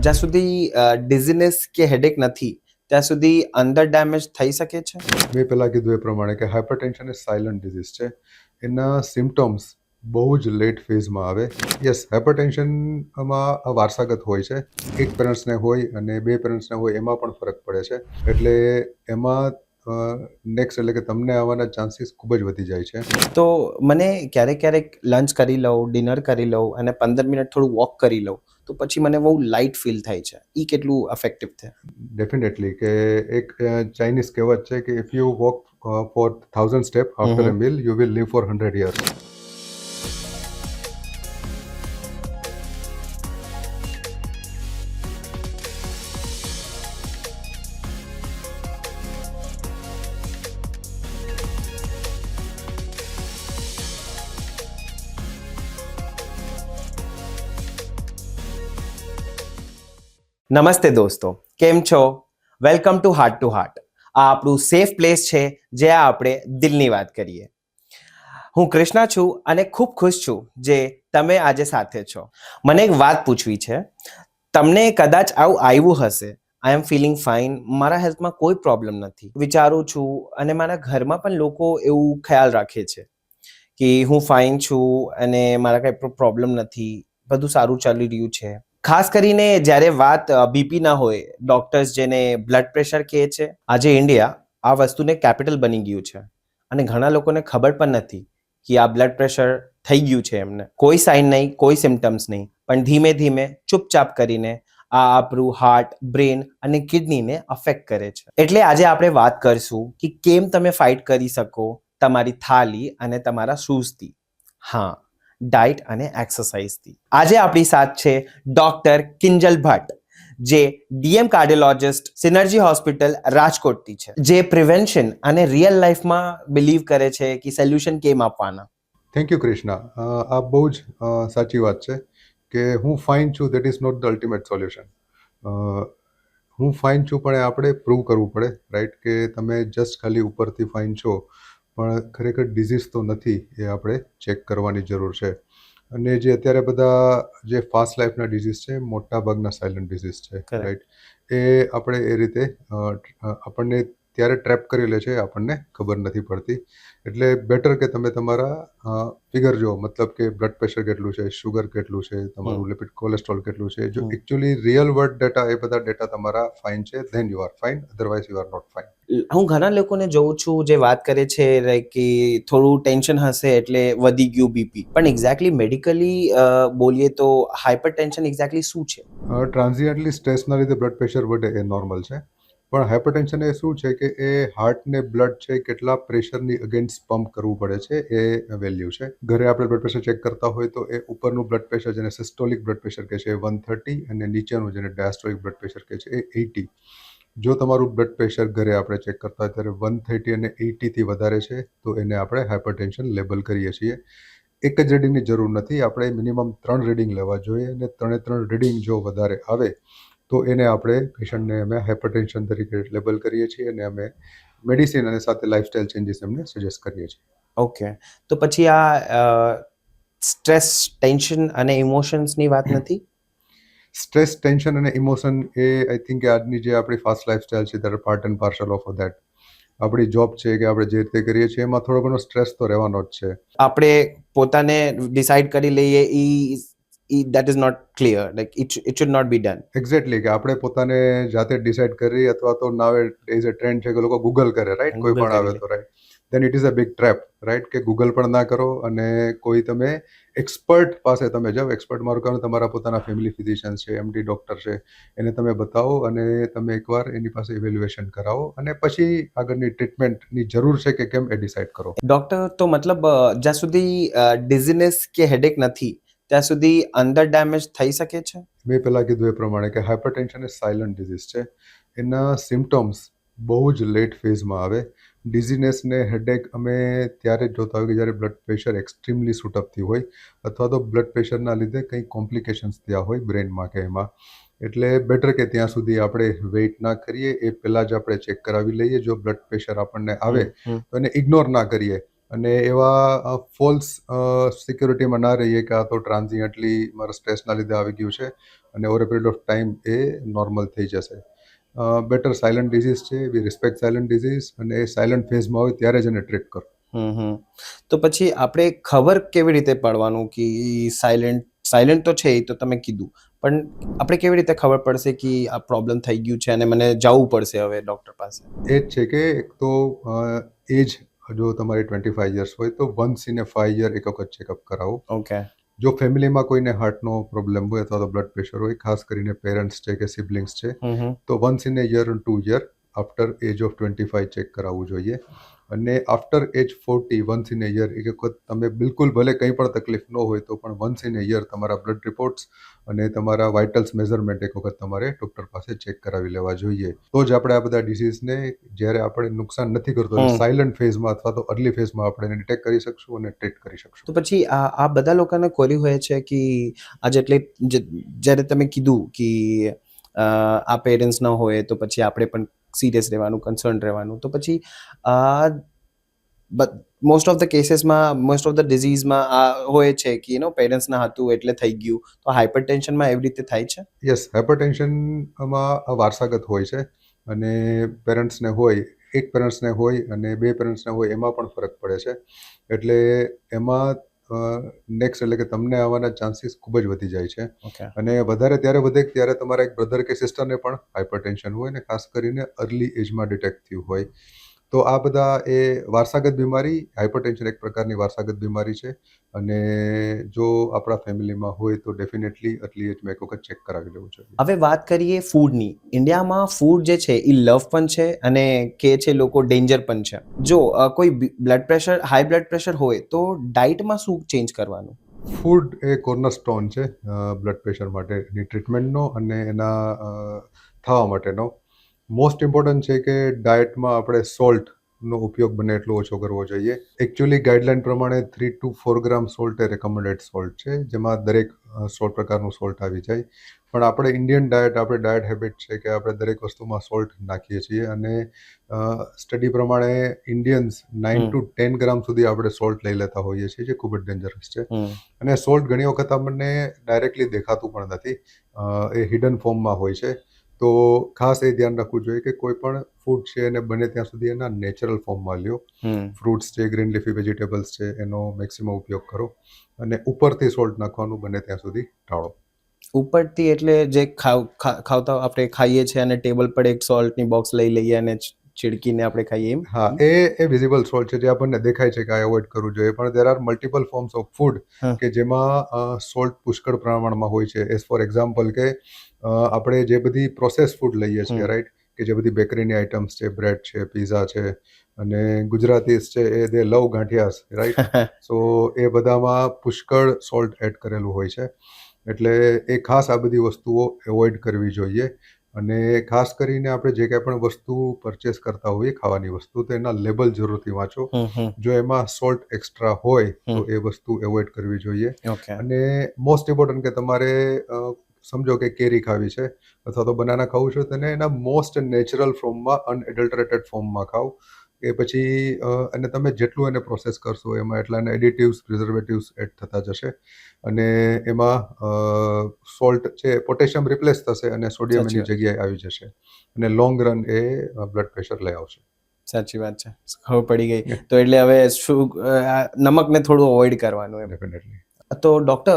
જ્યાં સુધી ડિઝીનેસ કે હેડેક નથી ત્યાં સુધી અંદર ડેમેજ થઈ શકે છે. મેં પહેલાં કીધું એ પ્રમાણે કે હાઇપરટેન્શન એ સાયલન્ટ ડિઝીઝ છે. એના સિમ્ટમ્સ બહુ જ લેટ ફેઝમાં આવે. યસ, હાઇપરટેન્શનમાં વારસાગત હોય છે. એક પેરેન્ટ્સને હોય અને બે પેરેન્ટ્સને હોય એમાં પણ ફરક પડે છે. એટલે એમાં નેક્સ્ટ એટલે કે તમને આવવાના ચાન્સીસ ખૂબ જ વધી જાય છે. તો મને ક્યારેક લંચ કરી લઉં, ડિનર કરી લઉં અને 15 મિનિટ થોડું વોક કરી લઉં તો પછી મને બહુ લાઇટ ફીલ થાય છે. એ કેટલું અફેક્ટિવ છે? ડેફિનેટલી કે એક ચાઇનીઝ કહેવત છે કે if you walk for 1000 step after a meal you will live for 100 years. નમસ્તે દોસ્તો, કેમ છો? Welcome to heart to heart. આ આપણું સેફ પ્લેસ છે જ્યાં આપણે દિલની વાત કરીએ. હું કૃષ્ણા છું અને ખૂબ ખુશ છું જે તમે આજે સાથે છો. મને એક વાત પૂછવી છે. તમને કદાચ આવું આવ્યું હશે, આઈ એમ ફિલિંગ ફાઇન, મારા હેલ્થમાં કોઈ પ્રોબ્લેમ નથી, વિચારું છું અને મારા ઘરમાં પણ લોકો એવું ખ્યાલ રાખે છે કે હું ફાઇન છું અને મારા કંઈ પ્રોબ્લેમ નથી, બધું સારું ચાલી રહ્યું છે. ખાસ કરીને જ્યારે વાત બીપી ના હોય, ડોક્ટર્સ જેને બ્લડ પ્રેશર કહે છે. આજે ઇન્ડિયા આ વસ્તુને કેપિટલ બની ગયું છે અને ઘણા લોકોને ખબર પણ નથી કે આ બ્લડ પ્રેશર થઈ ગયું છે એમને. કોઈ સાઇન નહીં, કોઈ સિમ્ટમ્સ નહીં, પણ ધીમે ધીમે ચૂપચાપ કરીને આ આપણું હાર્ટ, બ્રેન અને કિડનીને અફેક્ટ કરે છે. એટલે આજે આપણે વાત કરીશું કે કેમ તમે ફાઇટ કરી શકો તમારી થાળી અને તમારા શૂઝથી. હા, ડાયટ અને એક્સરસાઇઝથી. આજે આપણી સાથે છે ડોક્ટર કિંજલ ભટ્ટ, જે ડીએમ કાર્ડિયોલોજિસ્ટ, સિનર્જી હોસ્પિટલ રાજકોટથી છે, જે પ્રિવેન્શન અને રિયલ લાઈફમાં બિલીવ કરે છે કે સોલ્યુશન કેમ આપવાના. Thank you Krishna. આ બહુ જ સાચી વાત છે કે હું ફાઇન છું that is not the ultimate solution. હું ફાઇન છું પણ આપણે પ્રૂવ કરવું પડે, રાઈટ? કે તમે જસ્ટ ખાલી ઉપરથી ફાઇન છો પણ ખરેખર ડિઝીઝ તો નથી, એ આપણે ચેક કરવાની જરૂર છે. અને જે અત્યારે બધા જે ફાસ્ટ લાઈફના ડિઝીઝ છે, મોટા ભાગના સાયલન્ટ ડિઝીઝ છે, રાઈટ? એ આપણે એ રીતે આપણને ત્યારે ટ્રેપ કરી લે છે, આપણને ખબર નથી પડતી. એટલે બેટર કે તમે તમારા ફિગર જો, મતલબ કે બ્લડ પ્રેશર કેટલું છે, શુગર કેટલું છે, તમારું લિપિડ કોલેસ્ટ્રોલ કેટલું છે, જો એકચ્યુઅલી રિયલ વર્લ્ડ ડેટા, એ બધા ડેટા તમારા ફાઇન છે, then you are fine, otherwise you are not fine. હું ઘણા લોકોને જોઉં છું જે વાત કરે છે લાઈક કે થોડું ટેન્શન હશે એટલે વધી ગયું બીપી, પણ એક્ઝેક્ટલી મેડિકલી બોલીએ તો હાઇપરટેન્શન એક્ઝેક્ટલી શું છે? ટ્રાન્ઝિયન્ટલી સ્ટ્રેસના લીધે બ્લડ પ્રેશર વધે એ નોર્મલ છે. પણ હાઇપરટેન્શન એ શું છે કે એ હાર્ટને બ્લડ છે કેટલા પ્રેશરની અગેન્સ્ટ પમ્પ કરવું પડે છે, એ વેલ્યુ છે. ઘરે આપણે બ્લડ પ્રેશર ચેક કરતા હોય તો એ ઉપરનું બ્લડ પ્રેશર, જેને સિસ્ટોલિક બ્લડ પ્રેશર કહે છે, એ 130, અને નીચેનું જેને ડાયાસ્ટોલિક બ્લડ પ્રેશર કહે છે, એ 80. જો તમારું બ્લડ પ્રેશર ઘરે આપણે ચેક કરતા હોય ત્યારે 130 અને 80થી વધારે છે તો એને આપણે હાઇપરટેન્શન લેબલ કરીએ છીએ. એક જ રીડિંગની જરૂર નથી, આપણે મિનિમમ 3 રીડિંગ લેવા જોઈએ, અને 3 રીડિંગ જો વધારે આવે તો એને આપણે પેશન્ટને અમે હાઇપરટેન્શન તરીકે લેબલ કરીએ છીએ અને અમે મેડિસિન અને સાથે લાઇફસ્ટાઇલ ચેન્જીસ એમને સજેસ્ટ કરીએ છીએ. ઓકે, તો પછી આ સ્ટ્રેસ, ટેન્શન અને ઇમોશન્સની વાત નથી? સ્ટ્રેસ, ટેન્શન અને ઇમોશન એ આઈ થિંક આજની જે આપણી ફાસ્ટ લાઇફસ્ટાઇલ છે ત્યારે part and parcel of that. આપણી જોબ છે કે આપણે જે રીતે કરીએ છીએ એમાં થોડો ઘણો સ્ટ્રેસ તો રહેવાનો જ છે. આપણે પોતાને ડિસાઇડ કરી લઈએ that is not clear, like it should not be done. Exactly, કે આપણે પોતાને જાતે ડિસાઇડ કરી, અથવા તો નાવે ઇઝ અ ટ્રેન્ડ છે કે લોકો ગૂગલ કરે, રાઈટ? કોઈ પણ આવે તો, right? Then it is a big trap, right? કે ગૂગલ પણ ના કરો અને કોઈ તમે એક્સપર્ટ પાસે તમે જાઓ. એક્સપર્ટ મારું કહેવાનું તમારા પોતાના ફેમિલી ફિઝિશિયન છે, એમડી ડૉક્ટર છે, એને તમે બતાવો અને તમે એકવાર એની પાસે ઇવેલ્યુએશન કરાવો અને પછી આગળની ટ્રીટમેન્ટની જરૂર છે કે કેમ એ ડિસાઇડ કરો. ડોક્ટર, તો મતલબ જ્યાં સુધી ડિઝીનેસ કે હેડેક નથી ત્યાં સુધી અંદર ડેમેજ થઈ શકે છે? મેં પહેલાં કીધું એ પ્રમાણે કે હાઇપરટેન્શન એ સાયલન્ટ ડિઝીઝ છે. એના સિમ્ટમ્સ બહુ જ લેટ ફેઝમાં આવે. ડિઝીનેસને હેડેક અમે ત્યારે જ જોતા હોય કે જ્યારે બ્લડ પ્રેશર એક્સ્ટ્રીમલી શૂટઅપ હોય, અથવા તો બ્લડ પ્રેશરના લીધે કંઈ કોમ્પ્લિકેશન્સ થયા હોય બ્રેનમાં કે એમાં. એટલે બેટર કે ત્યાં સુધી આપણે વેઇટ ના કરીએ, એ પહેલાં જ આપણે ચેક કરાવી લઈએ. જો બ્લડ પ્રેશર આપણને આવે તો એને ઇગ્નોર ના કરીએ, અને એવા ફોલ્સ સિક્યોરિટીમાં ના રહીએ કે આ તો ટ્રાન્ઝિયન્ટલી મારા સ્ટ્રેસના લીધે આવી ગયું છે અને over a period of time A normal થઈ જશે. બેટર સાયલન્ટ ડિઝીઝ છે, વી રિસ્પેક્ટ સાયલન્ટ ડિઝીઝ, અને એ સાયલન્ટ ફેઝમાં હોય ત્યારે જ એને ટ્રીટ કરો. તો પછી આપણે ખબર કેવી રીતે પડવાનું કે સાયલન્ટ તો છે એ તો તમે કીધું, પણ આપણે કેવી રીતે ખબર પડશે કે આ પ્રોબ્લેમ થઈ ગયું છે અને મને જવું પડશે હવે ડૉક્ટર પાસે? એ જ છે કે એક તો એજ જો તમારી 25 યર્સ હોય તો વન્સ ઇન એ 5 યર એક વખત ચેકઅપ કરાવો. ઓકે. જો ફેમિલીમાં કોઈને હાર્ટનો પ્રોબ્લેમ હોય અથવા તો બ્લડ પ્રેશર હોય, ખાસ કરીને પેરેન્ટ્સ છે કે સિબ્લિંગ્સ છે, તો once in a year 2 year after age of 25 check કરાવવું જોઈએ. અને after age 40 once in a year એક વખત તમે બિલકુલ ભલે કંઈ પણ તકલીફ ન હોય તો પણ વન્સ ઇન એ યર તમારા બ્લડ રિપોર્ટ્સ અને તમારા વાઇટલ્સ મેઝરમેન્ટ એક વખત તમારે ડૉક્ટર પાસે ચેક કરાવી લેવા જોઈએ. તો જ આપણે આ બધા ડિસીઝને જ્યારે આપણે નુકસાન નથી કરતો સાયલન્ટ ફેઝમાં અથવા તો અર્લી ફેઝમાં આપણે એને ડિટેક્ટ કરી શકશું અને ટ્રીટ કરી શકશું. તો પછી આ બધા લોકોને કોરી હોય છે કે આ જ્યારે તમે કીધું કે આ પેરેન્ટ્સ ન હોય તો પછી આપણે પણ સિરિયસ રહેવાનું, કન્સર્ન રહેવાનું, તો પછી મોસ્ટ ઓફ ધ કેસીસમાં, મોસ્ટ ઓફ ધ ડિઝીઝમાં આ હોય છે કે પેરેન્ટ્સના હતું એટલે થઈ ગયું. તો હાઇપરટેન્શનમાં એવી રીતે થાય છે? યસ, હાઇપરટેન્શનમાં વારસાગત હોય છે અને પેરેન્ટ્સને હોય, એક પેરેન્ટ્સને હોય અને બે પેરેન્ટ્સને હોય એમાં પણ ફરક પડે છે. એટલે એમાં નેક્સ્ટ એટલે કે તમને આવવાના ચાન્સીસ ખૂબ જ વધી જાય છે. ઓકે. અને વધારે ત્યારે વધે કે ત્યારે તમારા એક બ્રધર કે સિસ્ટરને પણ હાઇપરટેન્શન હોય, ને ખાસ કરીને અર્લી એજમાં ડિટેક્ટ થયું હોય. તો આ બધા એ વારસાગત બીમારી, હાઇપરટેન્શન એક પ્રકારની વારસાગત બીમારી છે અને જો આપણા ફેમિલીમાં હોય તો ડેફિનેટલી અર્લી એજમાં એક વખત ચેક કરાવી લેવું જોઈએ. હવે વાત કરીએ ફૂડની. ઇન્ડિયામાં ફૂડ જે છે એ લવ પણ છે અને કે છે લોકો ડેન્જર પણ છે. જો કોઈ હાઈ બ્લડ પ્રેશર હોય તો ડાયટમાં શું ચેન્જ કરવાનું? ફૂડ એ કોર્નરસ્ટોન છે બ્લડ પ્રેશર માટેની ટ્રીટમેન્ટનો અને એના થવા માટેનો. મોસ્ટ ઇમ્પોર્ટન્ટ છે કે ડાયટમાં આપણે સોલ્ટનો ઉપયોગ બને એટલો ઓછો કરવો જોઈએ. એકચ્યુઅલી ગાઈડલાઇન પ્રમાણે 3 to 4 gram salt A recommended salt છે, જેમાં દરેક 16 પ્રકારનું સોલ્ટ આવી જાય. પણ આપણે ઇન્ડિયન ડાયટ હેબિટ છે કે આપણે દરેક વસ્તુમાં સોલ્ટ નાખીએ છીએ અને સ્ટડી પ્રમાણે ઇન્ડિયન્સ 9 to 10 ગ્રામ સુધી આપણે સોલ્ટ લઈ લેતા હોઈએ છીએ, જે ખૂબ જ ડેન્જરસ છે. અને સોલ્ટ ઘણી વખત આપણને ડાયરેક્ટલી દેખાતું પણ નથી, એ હિડન ફોર્મમાં હોય છે. તો ખાસ એ ધ્યાન રાખવું જોઈએ કે કોઈ પણ ફૂડ છે એને બને ત્યાં સુધી એના નેચરલ ફોર્મમાં લ્યો. ફ્રૂટ્સ છે, ગ્રીન લીફી વેજીટેબલ્સ છે, એનો મેક્સિમમ ઉપયોગ કરો અને ઉપરથી સોલ્ટ નાખવાનું બને ત્યાં સુધી ટાળો. ઉપરથી એટલે જે ખાવતા આપણે ખાઈએ છીએ અને ટેબલ પર એક સોલ્ટની બોક્સ લઈ લઈએ અને ચીડકીને આપણે ખાઈએ એમ? હા, એ વિઝિબલ સોલ્ટ છે જે આપણને દેખાય છે કે આ એવોઇડ કરવું જોઈએ, પણ there are multiple forms of food કે જેમાં સોલ્ટ પુષ્કળ પ્રમાણમાં હોય છે. એઝ ફોર એક્ઝામ્પલ કે આપણે જે બધી પ્રોસેસ ફૂડ લઈએ છીએ, રાઈટ, કે જે બધી બેકરીની આઇટમ્સ છે, બ્રેડ છે, પીઝા છે, અને ગુજરાતીસ છે એ દે લવ ગાંઠિયાસ, રાઈટ. સો એ બધામાં પુષ્કળ સોલ્ટ એડ કરેલું હોય છે. એટલે એ ખાસ આ બધી વસ્તુઓ એવોઇડ કરવી જોઈએ. અને ખાસ કરીને આપણે જે કાંઈ પણ વસ્તુ પરચેસ કરતા હોઈએ, ખાવાની વસ્તુ, તો એના લેબલ જરૂરથી વાંચો. જો એમાં સોલ્ટ એક્સ્ટ્રા હોય તો એ વસ્તુ એવોઇડ કરવી જોઈએ. ઓકે. અને મોસ્ટ ઇમ્પોર્ટન્ટ કે તમારે સમજો કે કેરી ખાવી છે અથવા તો બનાના ખાવું છે, તેને એના મોસ્ટ નેચરલ ફોર્મમાં, અનએડલ્ટરેટેડ ફોર્મમાં ખાઓ. એ પછી અને તમે જેટલું એને પ્રોસેસ કરશો એમાં એટલા એને એડિટિવ્સ, પ્રિઝર્વેટિવ્સ એડ થતા જશે અને એમાં સોલ્ટ છે, પોટેશિયમ રિપ્લેસ થશે અને સોડિયમ એની જગ્યાએ આવી જશે અને લોંગ રન એ બ્લડ પ્રેશર લઈ આવશે. સાચી વાત છે, ખબર પડી ગઈ. તો એટલે હવે નમકને થોડું અવોઇડ કરવાનું એમ. ડેફિનેટલી. તો ડૉક્ટર,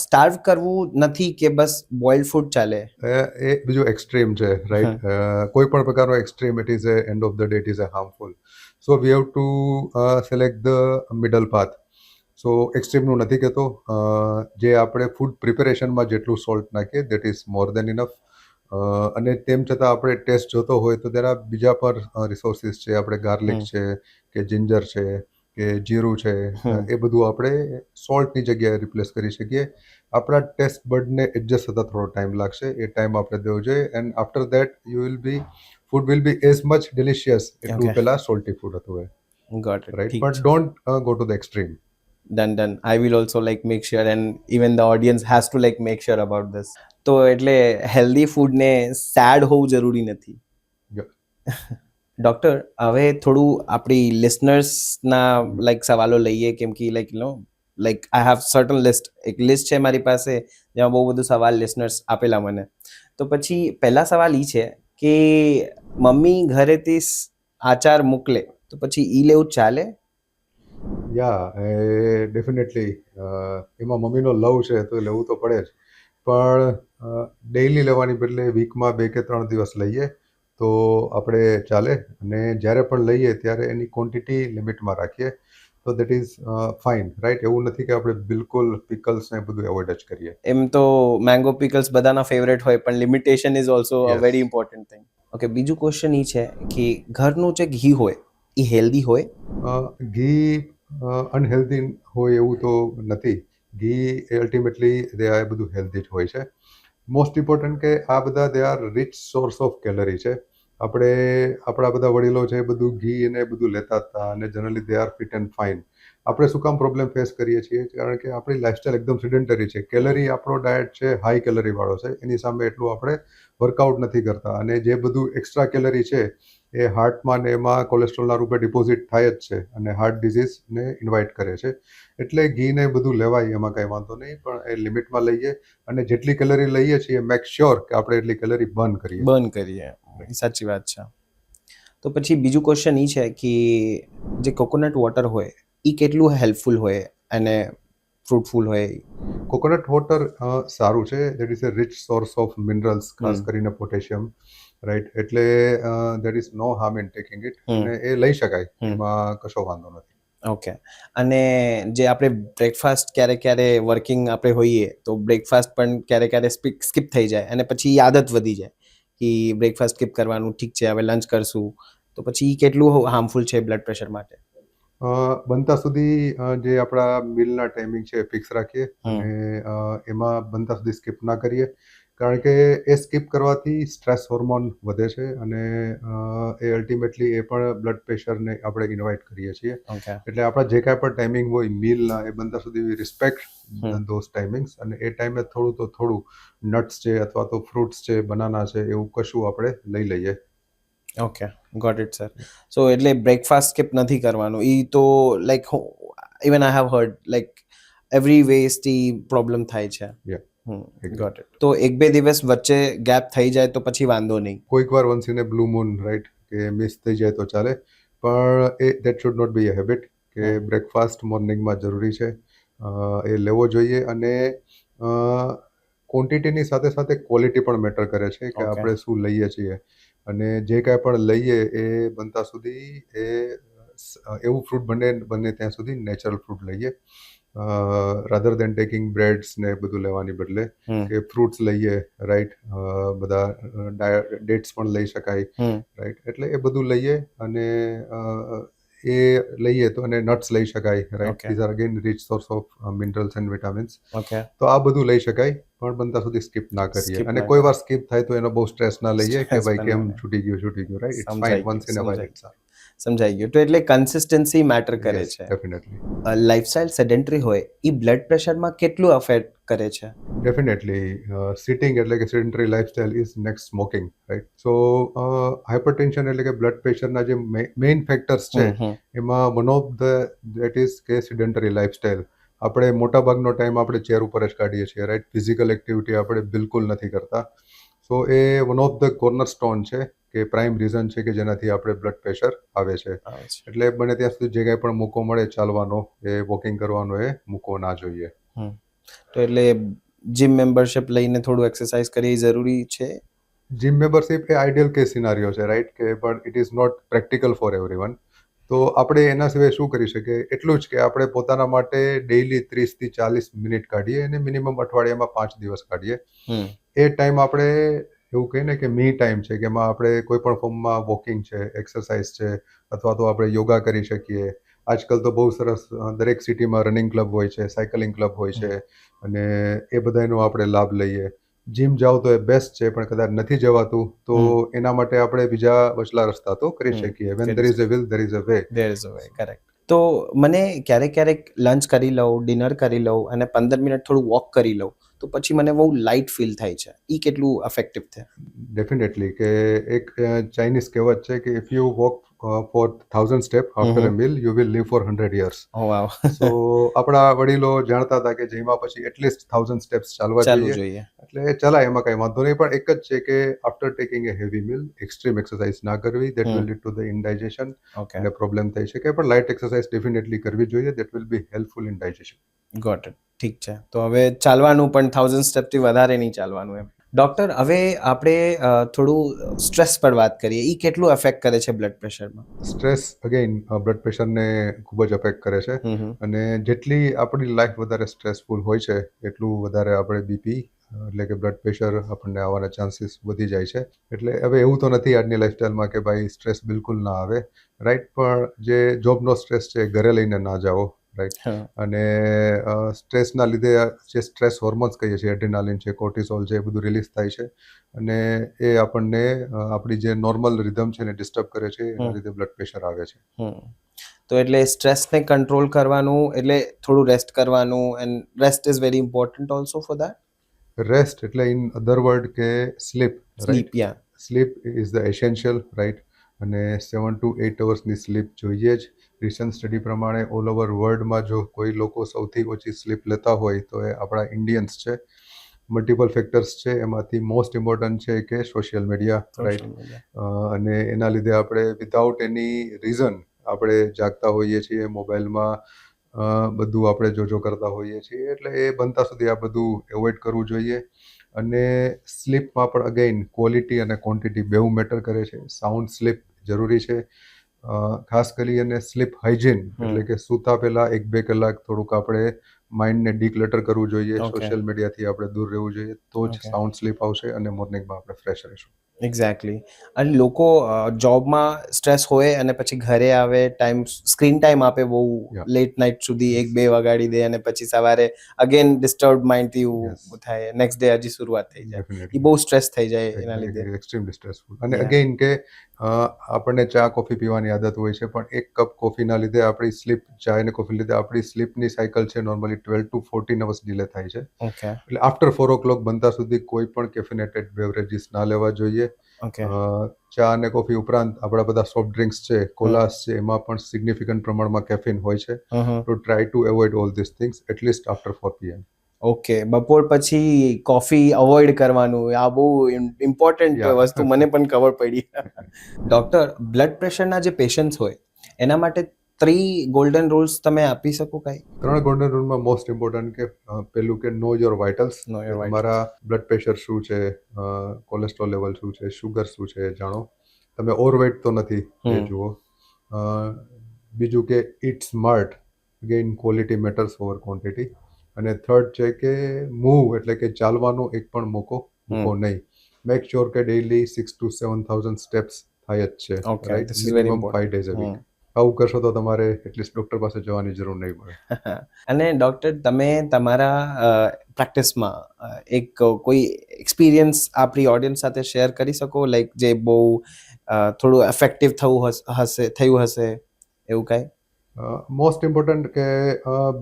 સ્ટાર્વ કરવું નથી કે બસ બોઇલ્ડ ફૂડ ચાલે? એ બીજું એક્સ્ટ્રીમ છે, રાઈટ. કોઈ પણ પ્રકારનો extreme, it is a end of the day it is a harmful. So we have to select the middle path. So એક્સ્ટ્રીમનું નથી કહેતો, જે આપણે ફૂડ પ્રિપેરેશનમાં જેટલું સોલ્ટ નાખીએ that is more than enough. અને તેમ છતાં આપણે ટેસ્ટ જોતો હોય તો તેના બીજા પર રિસોર્સિસ છે, આપણે ગાર્લિક છે કે જિંજર છે કે જીરું છે, એ બધું આપણે સોલ્ટની જગ્યાએ રિપ્લેસ કરી શકીએ. આપણા ટેસ્ટ બર્ડને એડજસ્ટ થતા થોડો ટાઈમ લાગશે, એ ટાઈમ આપણે દેવો જોઈએ. And after that food will be as much delicious એટલું પહેલાં સોલ્ટી ફૂડ હતું એ. Got it. Right, but don't go to the extreme. Done. I will also make sure, and even the audience has to make sure about this. તો એટલે healthy ફૂડને sad હોવું જરૂરી નથી. Doctor, હવે થોડું આપણી લિસનર્સના લાઈક સવાલો લઈએ, કેમ કે like I have certain list, એક લિસ્ટ છે મારી પાસે જેમાં બહુ બધું સવાલ લિસનર્સ આપેલા મને. તો પછી પહેલા સવાલ એ છે કે મમ્મી ઘરેથી આચાર મોકલે તો પછી ઈ લેવું ચાલે? યા એ ડેફિનેટલી એમાં મમ્મીનો લવ છે તો લેવું તો પડે જ, પણ ડેઈલી લેવાની બદલે વીકમાં 2 કે 3 દિવસ લઈએ તો આપણે ચાલે. અને જ્યારે પણ લઈએ ત્યારે એની ક્વોન્ટિટી લિમિટમાં રાખીએ તો દેટ ઇઝ ફાઇન, રાઈટ? એવું નથી કે આપણે બિલકુલ પિકલ્સ ને બધું એવોઇડ જ કરીએ. એમ તો મેંગો પિકલ્સ બધાના ફેવરેટ હોય, પણ limitation is also a Yes. Very important thing. Okay, બીજું ક્વેશ્ચન એ છે કે ઘરનું જે ઘી હોય એ હેલ્ધી હોય? ઘી અનહેલ્ધી હોય એવું તો નથી. ઘી અલ્ટિમેટલી એ બધું હેલ્ધી જ હોય છે. મોસ્ટ ઇમ્પોર્ટન્ટ કે આ બધા they are rich source of calorie છે. આપણે આપણા બધા વડીલો છે એ બધું ઘી અને બધું લેતા હતા અને generally they are fit and fine. આપણે શું કામ પ્રોબ્લેમ ફેસ કરીએ છીએ? કારણ કે આપણી લાઇફસ્ટાઈલ એકદમ સિડેન્ટરી છે. કેલરી આપણો ડાયટ છે હાઈ કેલરી વાળો છે, એની સામે એટલું આપણે વર્કઆઉટ નથી કરતા, અને જે બધું એક્સ્ટ્રા કેલરી છે એ હાર્ટમાં ને એમાં કોલેસ્ટ્રોલના રૂપે ડિપોઝિટ થાય જ છે અને હાર્ટ ડિઝીઝને ઇન્વાઇટ કરે છે. એટલે ઘીને બધું લેવાય, એમાં કાંઈ વાંધો નહીં, પણ એ લિમિટમાં લઈએ અને જેટલી કેલરી લઈએ છીએ મેક શ્યોર કે આપણે એટલી કેલરી બર્ન કરીએ. બર્ન કરીએ, સાચી વાત છે. તો પછી બીજું ક્વેશ્ચન એ છે કે જે કોકોનટ વોટર હોય એ કેટલું હેલ્પફુલ હોય અને ફ્રૂટફુલ હોય? કોકોનટ વોટર સારું છે. That is a rich source of minerals, ખાસ કરીને પોટેશિયમ, રાઈટ? એટલે there is no harm in taking it, અને એ લઈ શકાય, એમાં કશો વાંધો નથી. ઓકે. અને જે આપણે બ્રેકફાસ્ટ ક્યારે વર્કિંગ આપણે હોઈએ તો બ્રેકફાસ્ટ પણ ક્યારે સ્કીપ થઈ જાય અને પછી ઈ આદત વધી જાય કે બ્રેકફાસ્ટ સ્કીપ કરવાનું, ઠીક છે હવે લંચ કરશું, તો પછી ઈ કેટલું હાર્મફુલ છે બ્લડ પ્રેશર માટે? બનતા સુધી જે આપણા મીલના ટાઈમિંગ છે એ ફિક્સ રાખીએ અને એમાં બનતા સુધી સ્કીપ ના કરીએ, કારણ કે એ સ્કીપ કરવાથી સ્ટ્રેસ હોર્મોન વધે છે અને એ અલ્ટિમેટલી એ પણ બ્લડ પ્રેશરને આપણે ઇન્વાઇટ કરીએ છીએ. ઓકે. એટલે આપણા જે કાંઈ પણ ટાઈમિંગ હોય મીલના, એ બનતા સુધી રિસ્પેક્ટ ધોઝ ટાઈમિંગ્સ, અને એ ટાઈમે થોડું નટ્સ છે અથવા તો ફ્રૂટ્સ છે, બનાના છે, એવું કશું આપણે લઈ લઈએ. Okay, got it sir. So એટલે બ્રેકફાસ્ટ સ્કીપ નથી કરવાનું. ઈ તો like even I have heard like every વેઝથી પ્રોબ્લેમ થાય છે. Yeah. Got it. તો 1-2 દિવસ વચ્ચે ગેપ થઈ જાય તો પછી વાંધો નહીં? કોઈક વાર once in a blue moon, right, કે મિસ થઈ જાય તો ચાલે, પણ એ that should not be a habit કે બ્રેકફાસ્ટ મોર્નિંગમાં જરૂરી છે. એ લેવો જોઈએ, અને ક્વોન્ટિટીની સાથે સાથે ક્વોલિટી પણ મેટર કરે છે કે આપણે શું લઈએ છીએ. અને જે કાંઈ પણ લઈએ એ બનતા સુધી એવું ફ્રૂટ બને ત્યાં સુધી નેચરલ ફ્રૂટ લઈએ, રાધર દેન ટેકિંગ બ્રેડ્સ ને બધું લેવાની બદલે કે ફ્રૂટ્સ લઈએ, રાઈટ? બધા ડેટ્સ પણ લઈ શકાય, રાઈટ? એટલે એ બધું લઈએ, અને એ લઈએ તો, અને નટ્સ લઈ શકાય, right? These are again rich source of minerals and vitamins. Okay. તો આ બધું લઈ શકાય, પણ બનતા સુધી સ્કીપ ના કરીએ. અને કોઈ વાર સ્કીપ થાય તો એનો બહુ સ્ટ્રેસ ના લઈએ કે ભાઈ કેમ છૂટી ગયું, right? It's fine, once in a while it's સમજાઈ ગયું. તો એટલે કન્સિસ્ટન્સી મેટર કરે છે. ડેફિનેટલી. લાઈફસ્ટાઈલ સેડેન્ટરી હોય એ બ્લડ પ્રેશરમાં કેટલું અફેક્ટ કરે છે? ડેફિનેટલી. સિટિંગ એટલે કે sedentary lifestyle is next smoking, right? So hypertension એટલે કે બ્લડ પ્રેશરના જે મેઇન ફેક્ટર્સ છે એમાં one of the that is કે સેડેન્ટરી લાઇફસ્ટાઇલ. આપણે મોટાભાગનો ટાઈમ આપણે ચેર ઉપર જ કાઢીએ છીએ, રાઈટ? ફિઝિકલ એક્ટિવિટી આપણે બિલકુલ નથી કરતા. સો એ one of the cornerstone છે, કે પ્રાઇમ રીઝન છે કે જેનાથી આપણે બ્લડ પ્રેશર આવે છે. એટલે બને ત્યાં સુધી જે કાંઈ પણ મોકો મળે ચાલવાનો, એ વોકિંગ કરવાનો, એ મૂકવો ના જોઈએ. તો એટલે જીમ મેમ્બરશિપ લઈને થોડું એક્સરસાઇઝ કરવી જરૂરી છે? જીમ મેમ્બરશિપ એ આઈડિયલ કેસ સિનારીઓ છે, રાઈટ? કે but it is not practical for everyone. તો આપણે એના સિવાય શું કરી શકીએ? એટલું જ કે આપણે પોતાના માટે ડેઈલી 30 થી 40 મિનિટ કાઢીએ, અને મિનિમમ અઠવાડિયામાં 5 દિવસ કાઢીએ. એ ટાઈમ આપણે એવું કહીએ ને કે મી ટાઈમ છે, કે એમાં આપણે કોઈ પણ ફોર્મમાં વોકિંગ છે, એક્સરસાઇઝ છે, અથવા તો આપણે યોગા કરી શકીએ. આજકાલ તો બહુ સરસ દરેક સિટીમાં રનિંગ ક્લબ હોય છે, સાયકલિંગ ક્લબ હોય છે, અને એ બધાનો આપણે લાભ લઈએ. જીમ જાઓ તો એ બેસ્ટ છે, પણ કદાચ નથી જવાતું તો એના માટે આપણે બીજા વચલા રસ્તા તો કરી શકીએ. When there is a will there is a way. Correct. તો મને ક્યારેક લંચ કરી લઉં, ડિનર કરી લઉં અને 15 મિનિટ થોડું વોક કરી લઉં, તો પછી મને બહુ લાઇટ ફીલ થાય છે. એ કેટલું ઇફેક્ટિવ છે? ડેફિનેટલી કે એક ચાઇનીઝ કહેવત છે કે if you walk for 1000 step after a meal you will live for 100 years. Oh wow. So આપણા વડીલો જાણતા હતા કે જેમાં પછી એટલીસ્ટ 1000 સ્ટેપ્સ ચાલવા ચાલવું જોઈએ. જોઈએ. એટલે ચલાય એમાં કાંઈ વાંધો નહીં, પણ એક જ છે કે after taking a heavy meal extreme exercise ના કરવી, that will lead to the indigestion okay, અને પ્રોબ્લેમ થઈ શકે. પણ લાઇટ એક્સરસાઇઝ ડેફિનેટલી કરવી જોઈએ, that will be helpful in digestion. Got it. ઠીક છે. તો હવે ચાલવાનું પણ 1000 સ્ટેપથી વધારે નહીં ચાલવાનું એમ. ડૉક્ટર, હવે આપણે થોડું સ્ટ્રેસ પર વાત કરીએ. એ કેટલું અફેક્ટ કરે છે બ્લડ પ્રેશરમાં? સ્ટ્રેસ અગેઇન બ્લડ પ્રેશરને ખૂબ જ અફેક્ટ કરે છે. અને જેટલી આપણી લાઈફ વધારે સ્ટ્રેસફુલ હોય છે એટલું વધારે આપણે બીપી એટલે કે બ્લડ પ્રેશર આપણને આવવાના ચાન્સીસ વધી જાય છે. એટલે હવે એવું તો નથી આજની લાઈફસ્ટાઈલમાં કે ભાઈ સ્ટ્રેસ બિલકુલ ના આવે, રાઈટ, પણ જે જોબનો સ્ટ્રેસ છે ઘરે લઈને ના જાઓ, રાઈટ. હા. અને સ્ટ્રેસના લીધે જે સ્ટ્રેસ હોર્મોન્સ કહીએ છીએ, એડ્રીનાલિન છે, કોર્ટિસોલ છે, એ બધું રિલીઝ થાય છે અને એ આપણને આપણી જે નોર્મલ રિધમ છે એને ડિસ્ટર્બ કરે છે, એના લીધે બ્લડ પ્રેશર આવે છે. તો એટલે સ્ટ્રેસને કંટ્રોલ કરવાનું એટલે થોડું રેસ્ટ કરવાનું, and rest is very important also for that. Rest એટલે ઇન અધર વર્ડ કે sleep, right. Sleep, yeah. Sleep is the essential, right. અને 7 to 8 અવર્સની સ્લીપ જોઈએ જ. રિસન્ટ સ્ટડી પ્રમાણે ઓલ ઓવર વર્લ્ડમાં જો કોઈ લોકો સૌથી ઓછી સ્લીપ લેતા હોય તો એ આપણા ઇન્ડિયન્સ છે. મલ્ટિપલ ફેક્ટર્સ છે, એમાંથી મોસ્ટ ઇમ્પોર્ટન્ટ છે કે સોશિયલ મીડિયા, રાઈટ. અને એના લીધે આપણે વિધાઉટ એની રીઝન આપણે જાગતા હોઈએ છીએ, મોબાઈલમાં બધું આપણે જોજો કરતા હોઈએ છીએ. એટલે એ બનતા સુધી આ બધું એવોઇડ કરવું જોઈએ. અને સ્લીપમાં પણ અગેઇન ક્વોલિટી અને ક્વોન્ટિટી બેઉ મેટર કરે છે. સાઉન્ડ સ્લીપ જરૂરી છે. ખાસ કરી અને સ્લીપ હાઇજીન એટલે કે સૂતા પહેલાં 1-2 કલાક થોડુંક આપણે માઇન્ડને ડીક્લટર કરવું જોઈએ. Okay. સોશિયલ મીડિયાથી આપણે દૂર રહેવું જોઈએ, તો જ Okay. સાઉન્ડ સ્લીપ આવશે અને મોર્નિંગમાં આપણે ફ્રેશ રહીશું. એક્ઝેક્ટલી. અને લોકો જોબમાં સ્ટ્રેસ હોય અને પછી ઘરે આવે, સ્ક્રીન ટાઈમ આપે બહુ Yeah. લેટ નાઇટ સુધી, Yes. 1-2 વગાડી દે અને પછી સવારે અગેન ડિસ્ટર્બ માઇન્ડથી Yes. થાય, નેક્સ્ટ ડે હજી શરૂઆત થઈ જાય. Definitely. એ બહુ સ્ટ્રેસ થઈ જાય એના લીધે. Extremely stressful. અને Yeah. અગેઇન કે આપણને ચા કોફી પીવાની આદત હોય છે, પણ એક કપ કોફીના લીધે આપણી સ્લીપ, ચા અને કોફી લીધે આપણી સ્લીપની સાયકલ છે નોર્મલી 12 to 14 અવર્સ ડિલે થાય છે. ઓકે, એટલે આફ્ટર 4 o'clock બનતા સુધી કોઈ પણ કેફિનેટેડ બેવરેજીસ ના લેવા જોઈએ. ઓકે. ચા અને કોફી ઉપરાંત આપણા બધા સોફ્ટ ડ્રિંક્સ છે, કોલાસ છે, એમાં પણ સિગ્નિફિકન્ટ પ્રમાણમાં કેફીન હોય છે. તો try to avoid all this things at least after 4 PM. Okay, બપોર પછી કોફી અવોઇડ કરવાનું, આ બહુ ઇમ્પોર્ટન્ટ Yeah. વસ્તુ મને પણ ખબર પડી. ડૉક્ટર, બ્લડ પ્રેશરના જે પેશન્ટ્સ હોય એના માટે 3 ગોલ્ડન રૂલ્સ તમે આપી શકો કાંઈ? 3 ગોલ્ડન રૂલમાં મોસ્ટ ઇમ્પોર્ટન્ટ કે પેલું કે know your vitals. Know your vitals. તમારા બ્લડ પ્રેશર શું છે, કોલેસ્ટ્રોલ લેવલ શું છે, શુગર શું છે, જાણો. તમે ઓવરવેટ તો નથી એ જુઓ. બીજું કે it smart, again quality matters over quantity. અને થર્ડ છે કે મૂવ એટલે કે ચાલવાનો એક પણ મૂકો નહીં. મેક શ્યોર કે ડેઇલી 6 to 7,000 સ્ટેપ્સ થાય જ છે, Okay, right. this is very minimum 5 days a week. આવું કરશો તો તમારે એટલીસ્ટ ડૉક્ટર પાસે જવાની જરૂર નહીં પડે. અને ડૉક્ટર, તમે તમારા પ્રેક્ટિસમાં એક કોઈ એક્સપિરિયન્સ આપણી ઓડિયન્સ સાથે શેર કરી શકો, લાઈક જે બહુ થોડું ઇફેક્ટિવ થયું હશે એવું કાંઈ? મોસ્ટ ઇમ્પોર્ટન્ટ કે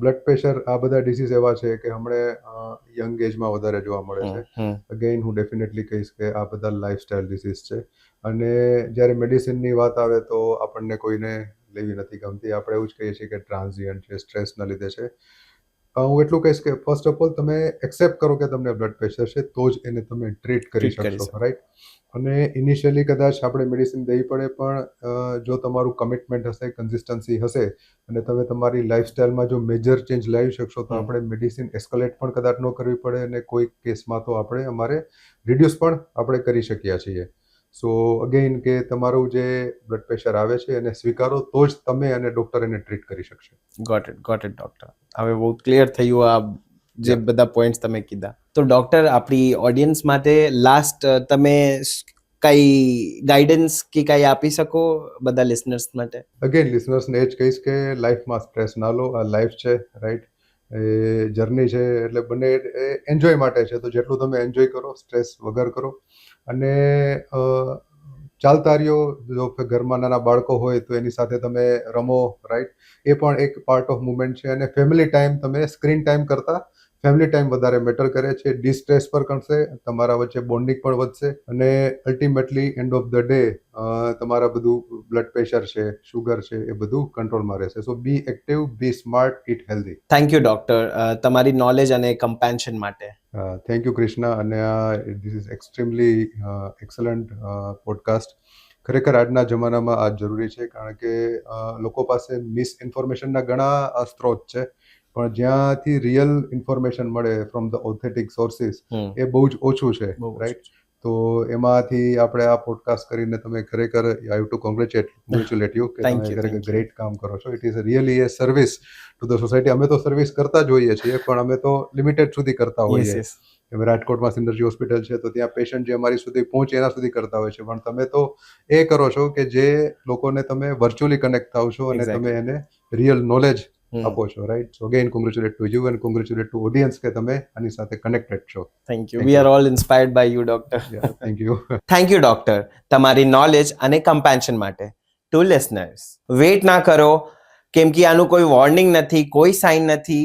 બ્લડ પ્રેશર, આ બધા ડિસીઝ એવા છે કે હમણે યંગ એજમાં વધારે જોવા મળે છે. અગેઇન હું ડેફિનેટલી કહીશ કે આ બધા લાઇફસ્ટાઇલ ડિસીઝ છે. અને જ્યારે મેડિસિનની વાત આવે તો આપણને કોઈને લેવી નથી ગમતી. આપણે એવું જ કહીએ છીએ કે ટ્રાન્ઝિયન્ટ છે, સ્ટ્રેસના લીધે છે. હું એટલું કહીશ કે ફર્સ્ટ ઓફ ઓલ તમે એક્સેપ્ટ કરો કે તમને બ્લડ પ્રેશર છે, તો જ એને તમે ટ્રીટ કરી Treat કરી શકશો, રાઈટ. અને ઇનિશિયલી કદાચ આપણે મેડિસિન દેવી પડે, પણ જો તમારું કમિટમેન્ટ હશે, કન્સિસ્ટન્સી હશે અને તમે તમારી લાઈફસ્ટાઈલમાં જો મેજર ચેન્જ લાવી શકશો તો આપણે મેડિસિન એસ્કેલેટ પણ કદાચ ન કરવી પડે અને કોઈ કેસમાં તો અમારે રિડ્યુસ પણ આપણે કરી શક્યા છીએ. સો અગેઇન કે તમારું જે બ્લડ પ્રેશર આવે છે એને સ્વીકારો, તો જ તમે અને ડૉક્ટર એને ટ્રીટ કરી શકશે. Got it doctor. હવે બહુ ક્લિયર થયું આ જે Yeah. બધા પોઈન્ટ્સ તમે કીધા. તો ડૉક્ટર, આપણી ઓડિયન્સ માટે લાસ્ટ તમે કઈ ગાઈડન્સ કે કઈ આપી શકો બધા લિસનર્સ માટે? અગેન લિસનર્સને એ જ કહીશ કે લાઈફમાં સ્ટ્રેસ ના લો. આ લાઈફ છે, રાઈટ. એ જર્ની છે, એટલે બંને એન્જોય માટે છે, તો જેટલું તમે એન્જોય કરો, સ્ટ્રેસ વગર કરો. અને ચાલતા રહ્યો. જો ઘરમાં નાના બાળકો હોય તો એની સાથે તમે રમો, રાઈટ. એ પણ એક પાર્ટ ઓફ મુવમેન્ટ છે. અને ફેમિલી ટાઈમ તમે સ્ક્રીન ટાઈમ કરતાં ફેમિલી ટાઈમ વધારે મેટર કરે છે, ડિસ્ટ્રેસ પર કરશે, તમારા વચ્ચે બોન્ડિંગ પણ વધશે અને ultimately and of the day તમારા બધું બ્લડ પ્રેશર છે, શુગર છે, એ બધું કંટ્રોલમાં રહેશે. So be active, be smart, eat healthy. Thank you doctor, તમારી નોલેજ અને કમ્પેન્શન માટે. થેન્ક યુ કૃષ્ણા, અને this is extremely excellent podcast. ખરેખર આજના જમાનામાં આ જરૂરી છે, કારણ કે લોકો પાસે મિસઇન્ફોર્મેશનના ઘણા સ્ત્રોત છે, પણ જ્યાંથી રિયલ ઇન્ફોર્મેશન મળે ફ્રોમ ધ ઓથેન્ટિક સોર્સિસ એ બહુ જ ઓછું છે, રાઈટ? તો એમાંથી આપણે આ પોડકાસ્ટ કરીને તમે ખરેખર I have to congratulate you કે Thank તમે you, ખરેખર thank you. ગ્રેટ કામ કરો છો. It is really A service to the society. અમે તો સર્વિસ કરતા જ હોઈએ છીએ, પણ અમે તો લિમિટેડ સુધી કરતા Yes, હોઈએ. yes. હવે રાજકોટમાં સિનર્જી હોસ્પિટલ છે, તો ત્યાં પેશન્ટ જે અમારી સુધી પહોંચે એના સુધી કરતા હોય છે, પણ તમે તો એ કરો છો કે જે લોકોને તમે વર્ચ્યુઅલી કનેક્ટ થાવ છો અને Exactly. તમે એને રિયલ નોલેજ આપો છો, right? So again congratulate to you and congratulate to audience કે તમે આની સાથે કનેક્ટેડ છો. Thank you. Thank we you. Are all inspired by you doctor. Thank you. Thank you doctor, તમારી નોલેજ અને કમ્પેન્શન માટે. ટુ લિસનર્સ, વેઇટ ના કરો, કેમ કે આનું કોઈ વોર્નિંગ નથી, કોઈ સાઇન નથી.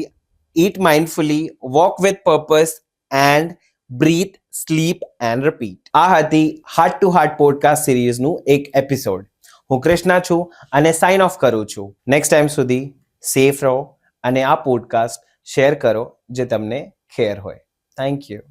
Eat mindfully, walk with purpose and breathe, sleep and repeat. આ હતી હાર્ટ ટુ હાર્ટ પોડકાસ્ટ સિરીઝનું એક એપિસોડ. હું કૃષ્ણા છું અને સાઇન ઓફ કરું છું. નેક્સ્ટ ટાઈમ સુધી સેફ રહો અને આ પોડકાસ્ટ શેર કરો જે તમને ખેર હોય. Thank you.